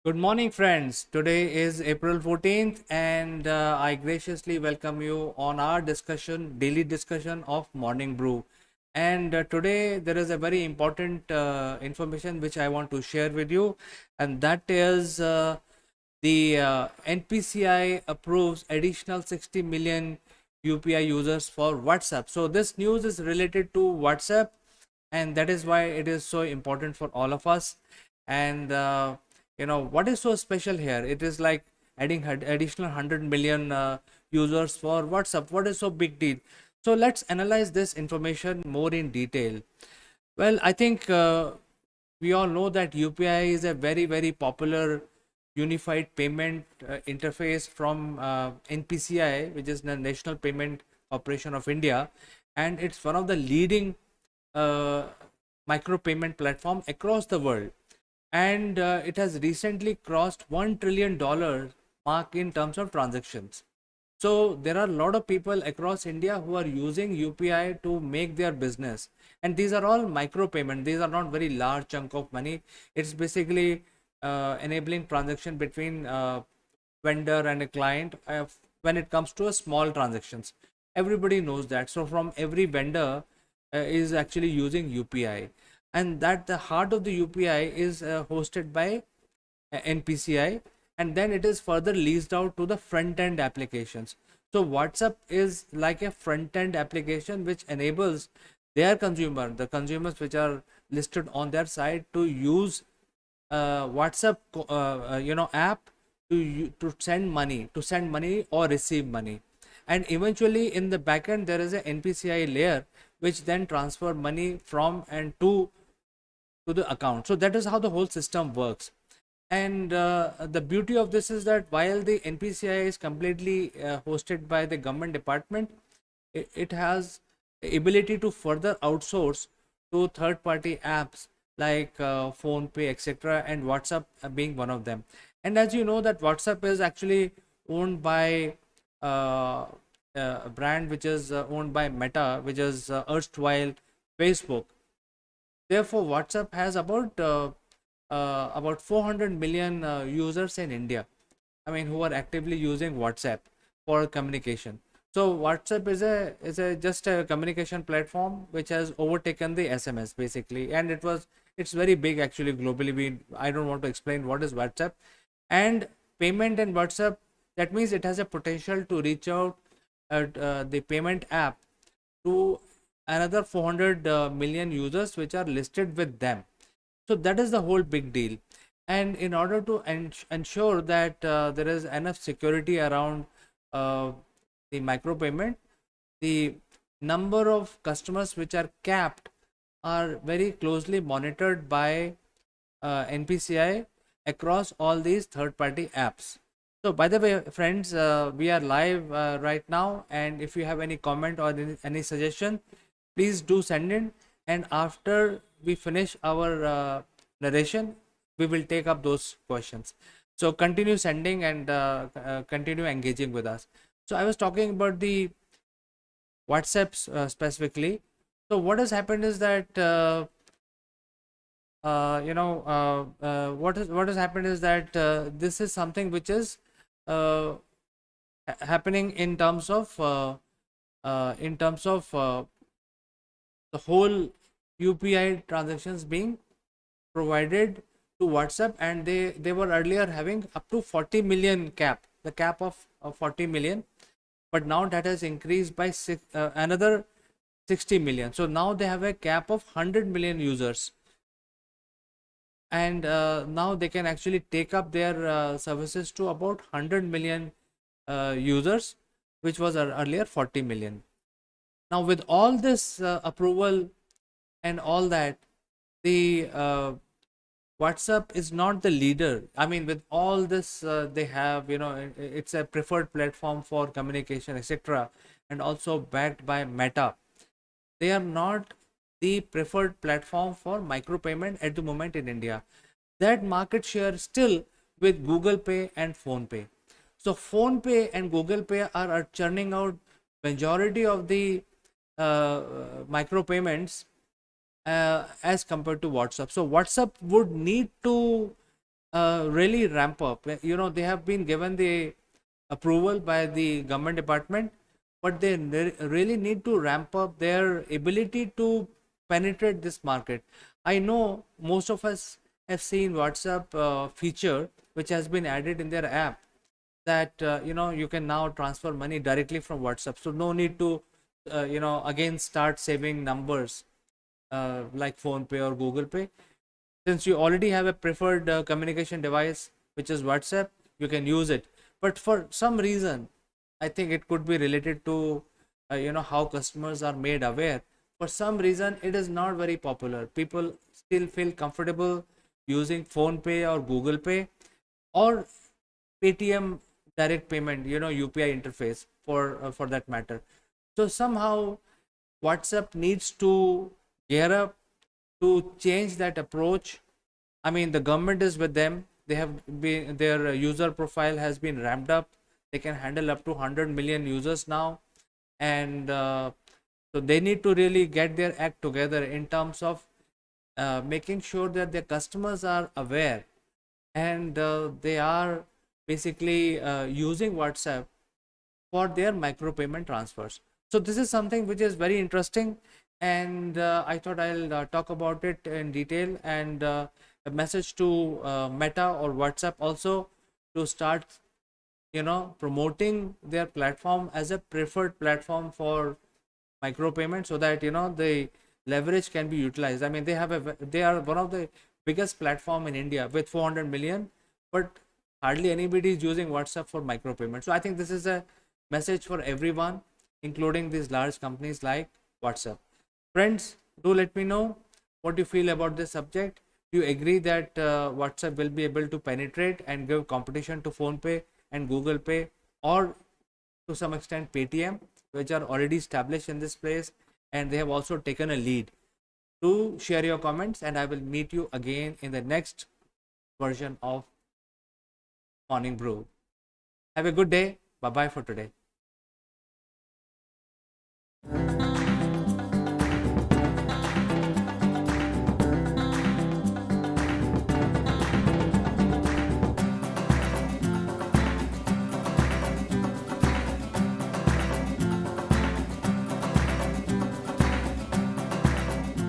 Good morning, friends. Today is April 14th, and I graciously welcome you on our daily discussion of Morning Brew. And today there is a very important information which I want to share with you, and that is the NPCI approves additional 60 million UPI users for WhatsApp. So, this news is related to WhatsApp, and that is why it is so important for all of us. And what is so special here? It is like adding additional 100 million users for WhatsApp. What is so big deal? So let's analyze this information more in detail. Well, I think we all know that UPI is a very popular unified payment interface from NPCI, which is the National Payment Corporation of India, and it's one of the leading uh, micro payment platform across the world. And it has recently crossed $1 trillion mark in terms of transactions. So there are a lot of people across India who are using UPI to make their business, and these are all micro payment. These are not very large chunk of money. It's basically enabling transaction between vendor and a client when it comes to a small transactions. Everybody knows that. So from every vendor is actually using UPI, and that the heart of the UPI is hosted by NPCI, and then it is further leased out to the front end applications. So WhatsApp is like a front end application which enables the consumers which are listed on their site, to use WhatsApp app to send money or receive money. And eventually in the backend there is a NPCI layer which then transfer money from and to the account. So that is how the whole system works. And the beauty of this is that while the NPCI is completely hosted by the government department, it has ability to further outsource to third party apps like phone pay, etc., and WhatsApp being one of them. And as you know that WhatsApp is actually owned by uh, a brand which is owned by Meta, which is erstwhile Facebook. Therefore, WhatsApp has about 400 million users in India. I mean, who are actively using WhatsApp for communication. So WhatsApp is a just a communication platform which has overtaken the SMS basically, and it's very big actually globally. I don't want to explain what is WhatsApp and payment in WhatsApp. That means it has a potential to reach out the payment app to another 400 million users which are listed with them. So that is the whole big deal. And in order to ensure that there is enough security around uh, the micropayment, the number of customers which are capped are very closely monitored by NPCI across all these third party apps. So by the way, friends, we are live right now, and if you have any comment or any suggestion, please do send in. And after we finish our narration, we will take up those questions. So continue sending and continue engaging with us. So I was talking about the WhatsApp specifically. So what has happened is that what has happened is that this is something which is uh, happening in terms of the whole UPI transactions being provided to WhatsApp, and they were earlier having up to 40 million cap, the cap of 40 million, but now that has increased by another 60 million. So now they have a cap of 100 million users, and now they can actually take up their services to about 100 million users, which was earlier 40 million. Now with all this approval and all that, the WhatsApp is not the leader. I mean, with all this, they have, it's a preferred platform for communication, etc., and also backed by Meta. They are not the preferred platform for micropayment at the moment in India. That market share still with Google Pay and Phone Pay. So Phone Pay and Google Pay are churning out majority of the micropayments as compared to WhatsApp. So WhatsApp would need to really ramp up. They have been given the approval by the government department, but they really need to ramp up their ability to penetrate this market. I know most of us have seen WhatsApp feature which has been added in their app, that you can now transfer money directly from WhatsApp, so no need to again start saving numbers like phone pay or Google Pay. Since you already have a preferred communication device which is WhatsApp, you can use it. But for some reason, I think it could be related to how customers are made aware. For some reason, it is not very popular. People still feel comfortable using phone pay or Google Pay or Paytm direct payment, UPI interface for that matter. So somehow WhatsApp needs to gear up to change that approach. I mean, the government is with them. They have been, their user profile has been ramped up. They can handle up to 100 million users now, and so they need to really get their act together in terms of making sure that their customers are aware, and they are basically using WhatsApp for their micro payment transfers. So this is something which is very interesting, and I thought I'll talk about it in detail, and a message to Meta or WhatsApp also to start promoting their platform as a preferred platform for micropayment, so that the leverage can be utilized. I mean, they are one of the biggest platform in India with 400 million, but hardly anybody is using WhatsApp for micropayment. So I think this is a message for everyone, including these large companies like WhatsApp. Friends, do let me know what you feel about this subject. Do you agree that WhatsApp will be able to penetrate and give competition to PhonePe and Google Pay, or to some extent Paytm, which are already established in this place, and they have also taken a lead? Do share your comments, and I will meet you again in the next version of Morning Brew. Have a good day. Bye bye for today.